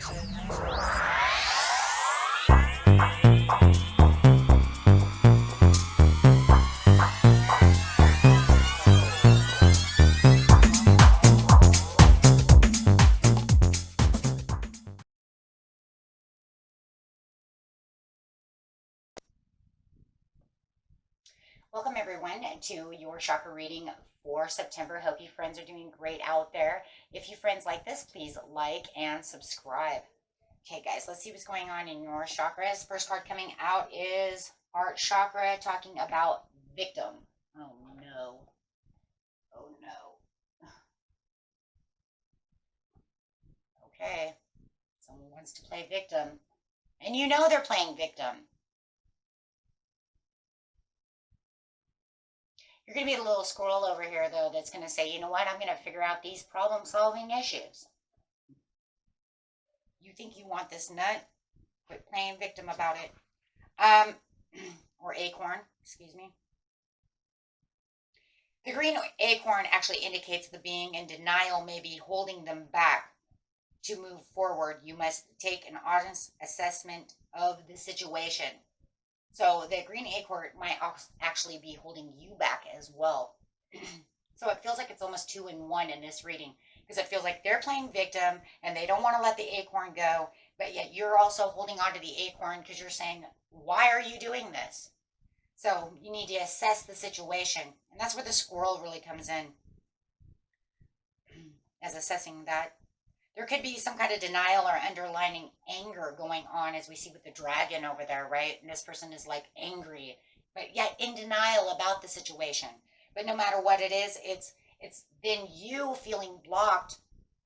Welcome everyone to your chakra reading for September. Hope you friends are doing great out there. If you friends like this, please like and subscribe. Okay guys, let's see what's going on in your chakras. First card coming out is Heart Chakra, talking about victim. Oh no. Oh no. Okay. Someone wants to play victim. And you know they're playing victim. You're going to be a little squirrel over here, though, that's going to say, you know what, I'm going to figure out these problem-solving issues. You think you want this nut? Quit playing victim about it. Or acorn, excuse me. The green acorn actually indicates the being in denial may be holding them back. To move forward, you must take an honest assessment of the situation. So the green acorn might actually be holding you back as well. So it feels like it's almost 2 in 1 in this reading, because it feels like they're playing victim and they don't want to let the acorn go, but yet you're also holding on to the acorn because you're saying, why are you doing this? So you need to assess the situation. And that's where the squirrel really comes in, as assessing that. There could be some kind of denial or underlining anger going on, as we see with the dragon over there, right? And this person is like angry, but yet in denial about the situation. But no matter what it is, it's then you feeling blocked,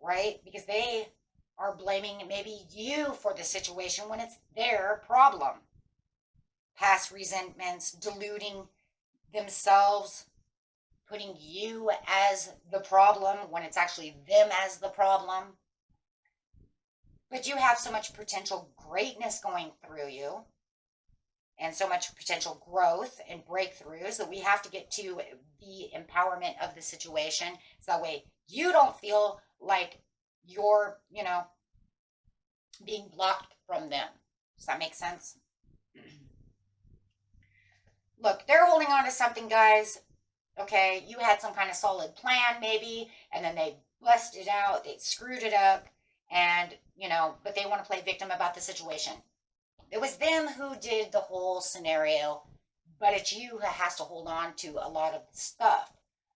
right? Because they are blaming maybe you for the situation when it's their problem. Past resentments, deluding themselves, putting you as the problem when it's actually them as the problem. But you have so much potential greatness going through you, and so much potential growth and breakthroughs, that we have to get to the empowerment of the situation, so that way you don't feel like you're, being blocked from them. Does that make sense? Look, they're holding on to something, guys. Okay, you had some kind of solid plan maybe, and then they busted out, they screwed it up, and but they want to play victim about the situation. It was them who did the whole scenario, but it's you who has to hold on to a lot of the stuff.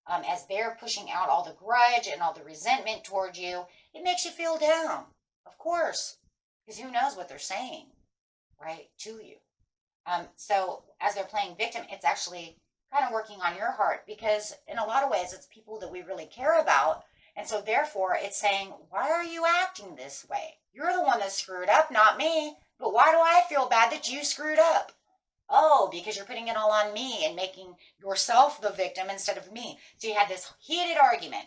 As they're pushing out all the grudge and all the resentment towards you, it makes you feel down, of course, because who knows what they're saying, right, to you. So as they're playing victim, it's actually kind of working on your heart, because in a lot of ways, it's people that we really care about. And so therefore, it's saying, why are you acting this way? You're the one that screwed up, not me. But why do I feel bad that you screwed up? Oh, because you're putting it all on me and making yourself the victim instead of me. So you had this heated argument,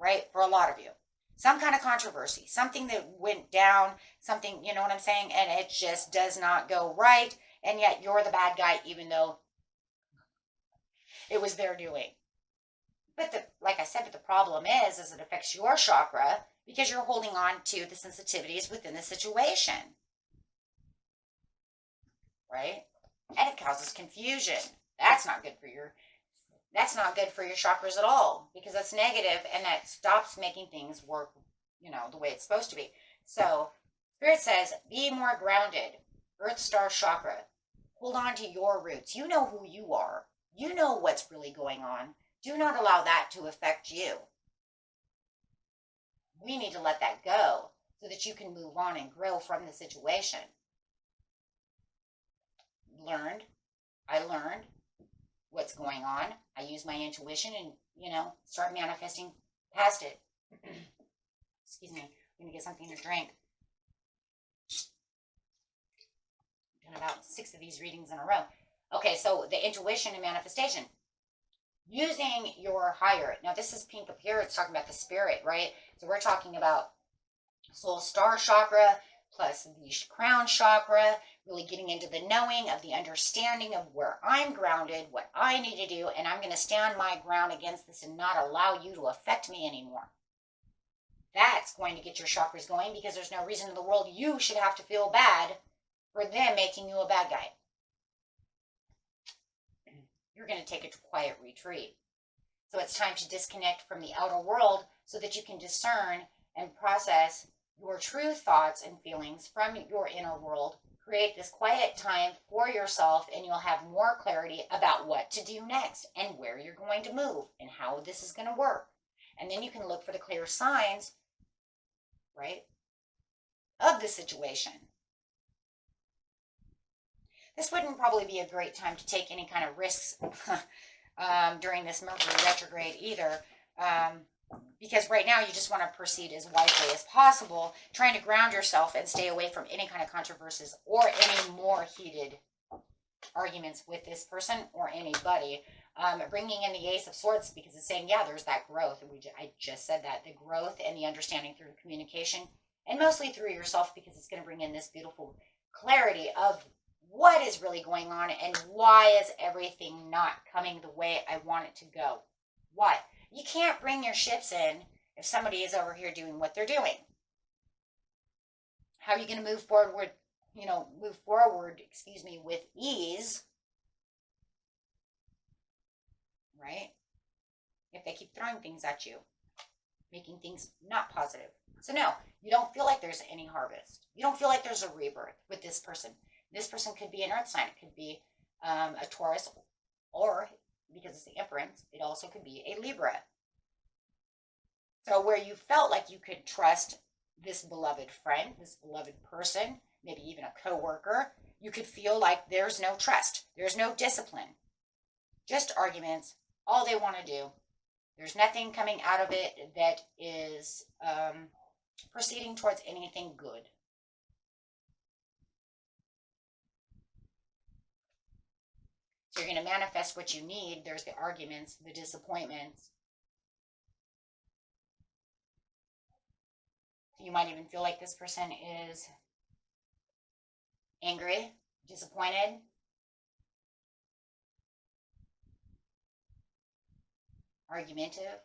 right, for a lot of you. Some kind of controversy, something that went down, something, you know what I'm saying? And it just does not go right. And yet you're the bad guy, even though it was their doing. But like I said, but the problem is it affects your chakra because you're holding on to the sensitivities within the situation, right? And it causes confusion. That's not good for your chakras at all, because that's negative and that stops making things work, the way it's supposed to be. So Spirit says, be more grounded. Earth Star Chakra. Hold on to your roots. You know who you are. You know what's really going on. Do not allow that to affect you. We need to let that go so that you can move on and grow from the situation. I learned what's going on. I use my intuition and, start manifesting past it. Excuse me. I'm going to get something to drink. I've done about 6 of these readings in a row. Okay, so the intuition and manifestation. Using your higher. Now, this is pink up here. It's talking about the spirit, right? So we're talking about soul star chakra plus the crown chakra, really getting into the knowing of the understanding of where I'm grounded, what I need to do, and I'm going to stand my ground against this and not allow you to affect me anymore. That's going to get your chakras going, because there's no reason in the world you should have to feel bad for them making you a bad guy. You're going to take a quiet retreat. So it's time to disconnect from the outer world so that you can discern and process your true thoughts and feelings from your inner world. Create this quiet time for yourself, and you'll have more clarity about what to do next and where you're going to move and how this is going to work. And then you can look for the clear signs, right, of the situation. This wouldn't probably be a great time to take any kind of risks during this Mercury retrograde either, because right now you just want to proceed as wisely as possible, trying to ground yourself and stay away from any kind of controversies or any more heated arguments with this person or anybody. Bringing in the Ace of Swords, because it's saying, yeah, there's that growth. I just said that, the growth and the understanding through communication, and mostly through yourself, because it's going to bring in this beautiful clarity of what is really going on and why is everything not coming the way I want it to go. Why? You can't bring your ships in if somebody is over here doing what they're doing. How are you going to move forward, with ease, right? If they keep throwing things at you, making things not positive. So no, you don't feel like there's any harvest. You don't feel like there's a rebirth with this person. This person could be an earth sign. It could be a Taurus, or, because it's the Empress, it also could be a Libra. So where you felt like you could trust this beloved friend, this beloved person, maybe even a coworker, you could feel like there's no trust. There's no discipline. Just arguments. All they want to do. There's nothing coming out of it that is proceeding towards anything good. So you're going to manifest what you need. There's the arguments, the disappointments. You might even feel like this person is angry, disappointed. Argumentative.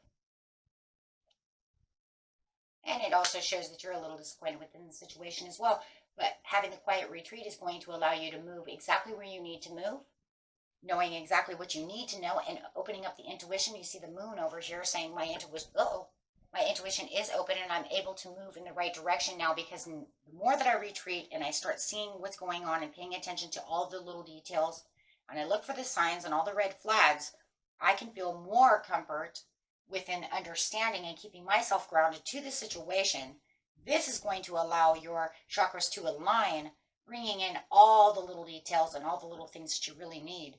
And it also shows that you're a little disappointed within the situation as well. But having the quiet retreat is going to allow you to move exactly where you need to move, knowing exactly what you need to know, and opening up the intuition. You see the moon over here saying my intuition is open, and I'm able to move in the right direction now, because the more that I retreat and I start seeing what's going on and paying attention to all the little details, and I look for the signs and all the red flags, I can feel more comfort within understanding and keeping myself grounded to the situation. This is going to allow your chakras to align, bringing in all the little details and all the little things that you really need.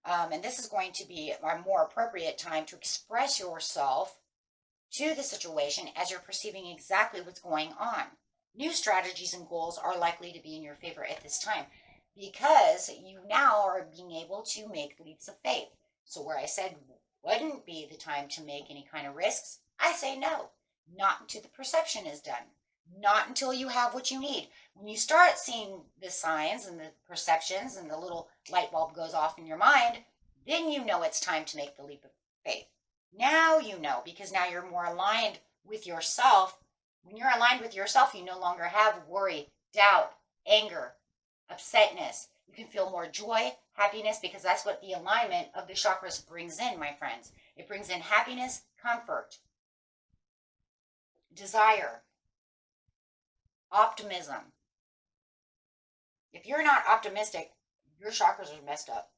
And this is going to be a more appropriate time to express yourself to the situation as you're perceiving exactly what's going on. New strategies and goals are likely to be in your favor at this time, because you now are being able to make leaps of faith. So where I said wouldn't be the time to make any kind of risks, I say no. Not until the perception is done. Not until you have what you need. When you start seeing the signs and the perceptions and the little light bulb goes off in your mind, then you know it's time to make the leap of faith. Now you know, because now you're more aligned with yourself. When you're aligned with yourself, you no longer have worry, doubt, anger, upsetness. You can feel more joy, happiness, because that's what the alignment of the chakras brings in, my friends. It brings in happiness, comfort, desire, optimism. If you're not optimistic, your chakras are messed up.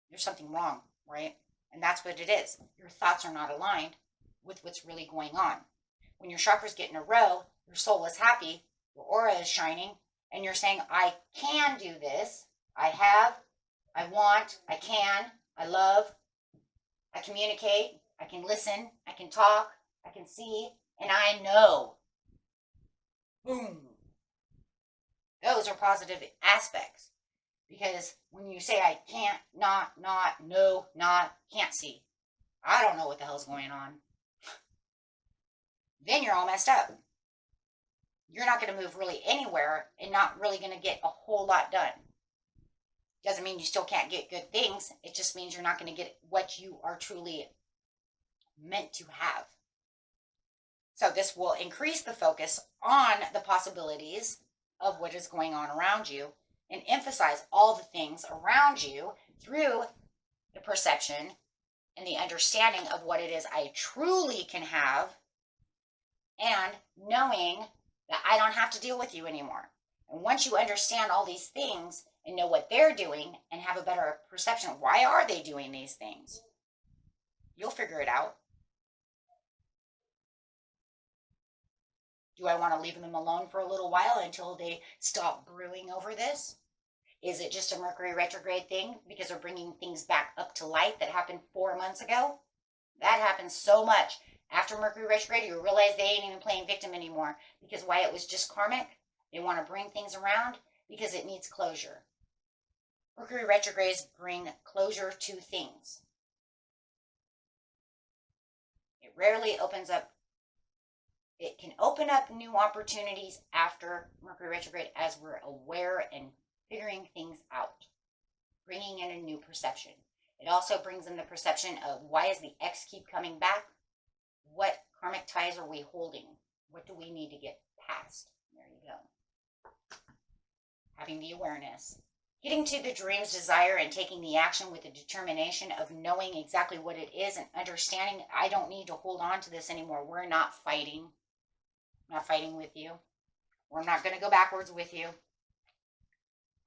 There's something wrong, right? And that's what it is. Your thoughts are not aligned with what's really going on. When your chakras get in a row, your soul is happy, your aura is shining, and you're saying, I can do this. I have, I want, I can, I love, I communicate, I can listen, I can talk, I can see, and I know. Boom. Those are positive aspects. Because when you say I can't, not, no, not, can't see, I don't know what the hell's going on, then you're all messed up. You're not going to move really anywhere and not really going to get a whole lot done. Doesn't mean you still can't get good things. It just means you're not going to get what you are truly meant to have. So this will increase the focus on the possibilities of what is going on around you and emphasize all the things around you through the perception and the understanding of what it is I truly can have, and knowing that I don't have to deal with you anymore. And once you understand all these things and know what they're doing and have a better perception, why are they doing these things? You'll figure it out. Do I want to leave them alone for a little while until they stop brewing over this? Is it just a Mercury retrograde thing because they're bringing things back up to light that happened 4 months ago? That happens so much. After Mercury retrograde, you realize they ain't even playing victim anymore, because why? It was just karmic. They want to bring things around because it needs closure. Mercury retrogrades bring closure to things. It rarely opens up. It can open up new opportunities after Mercury retrograde as we're aware and figuring things out, bringing in a new perception. It also brings in the perception of, why does the ex keep coming back? What karmic ties are we holding? What do we need to get past? There you go. Having the awareness. Getting to the dream's desire and taking the action with the determination of knowing exactly what it is and understanding, I don't need to hold on to this anymore. We're not fighting. I'm not fighting with you. We're not going to go backwards with you.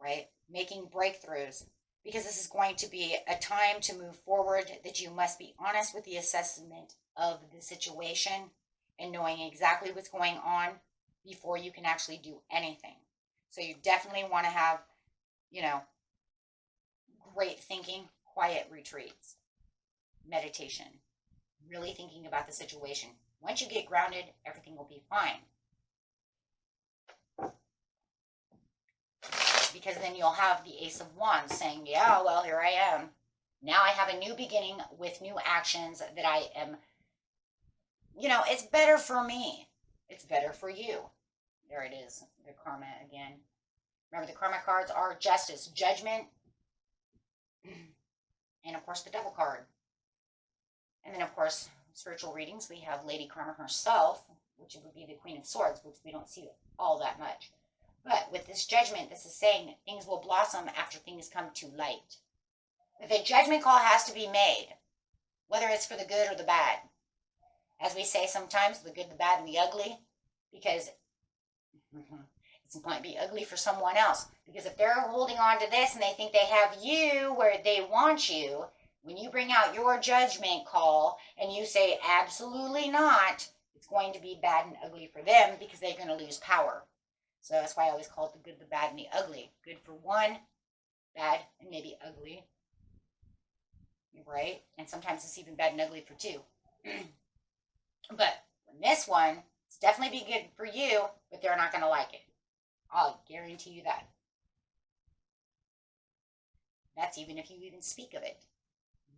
Right? Making breakthroughs. Because this is going to be a time to move forward, that you must be honest with the assessment of the situation and knowing exactly what's going on before you can actually do anything. So you definitely want to have, great thinking, quiet retreats, meditation, really thinking about the situation. Once you get grounded, everything will be fine. Because then you'll have the Ace of Wands saying, yeah, well, here I am. Now I have a new beginning with new actions that I am, it's better for me. It's better for you. There it is, the karma again. Remember, the karma cards are justice, judgment, and of course the devil card. And then, of course, spiritual readings, we have Lady Karma herself, which would be the Queen of Swords, which we don't see all that much. But with this judgment, this is saying that things will blossom after things come to light. But the judgment call has to be made, whether it's for the good or the bad. As we say sometimes, the good, the bad, and the ugly, because it might be ugly for someone else. Because if they're holding on to this and they think they have you where they want you, when you bring out your judgment call and you say absolutely not, it's going to be bad and ugly for them, because they're going to lose power. So that's why I always call it the good, the bad, and the ugly. Good for one, bad, and maybe ugly. Right? And sometimes it's even bad and ugly for two. But when this one, it's definitely be good for you, but they're not going to like it. I'll guarantee you that. That's even if you even speak of it.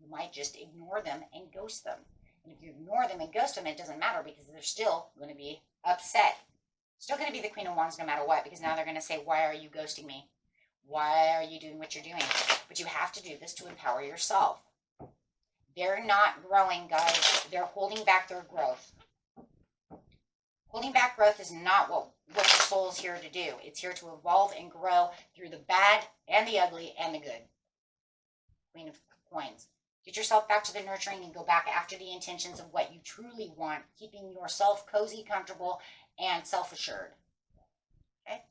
You might just ignore them and ghost them. And if you ignore them and ghost them, it doesn't matter, because they're still going to be upset. Still going to be the Queen of Wands no matter what, because now they're going to say, why are you ghosting me? Why are you doing what you're doing? But you have to do this to empower yourself. They're not growing, guys. They're holding back their growth. Holding back growth is not what the soul is here to do. It's here to evolve and grow through the bad and the ugly and the good. Queen of Coins. Get yourself back to the nurturing and go back after the intentions of what you truly want, keeping yourself cozy, comfortable, and self-assured. Okay?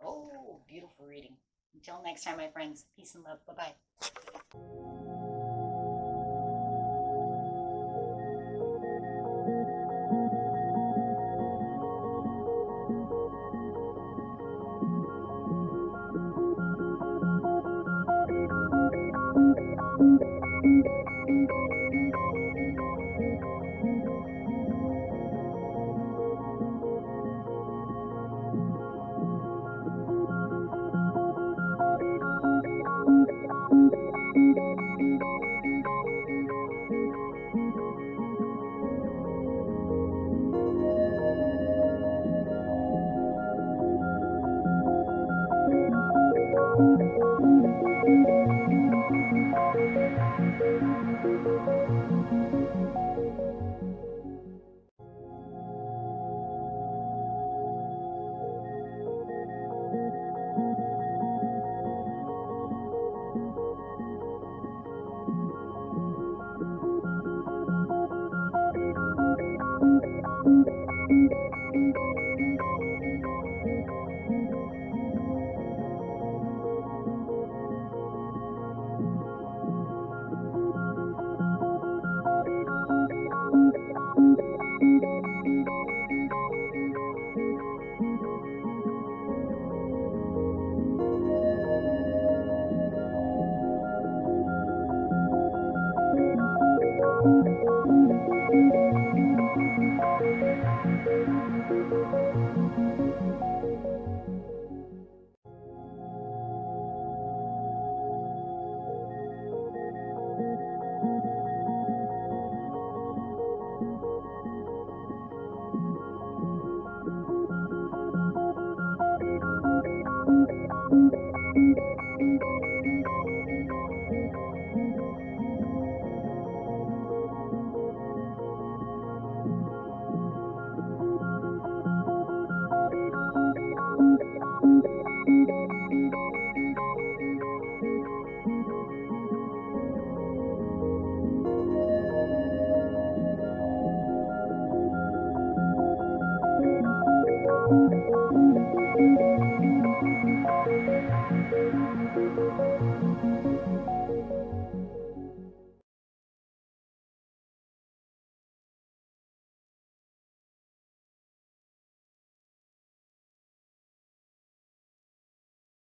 Oh, beautiful reading. Until next time, my friends, peace and love. Bye-bye.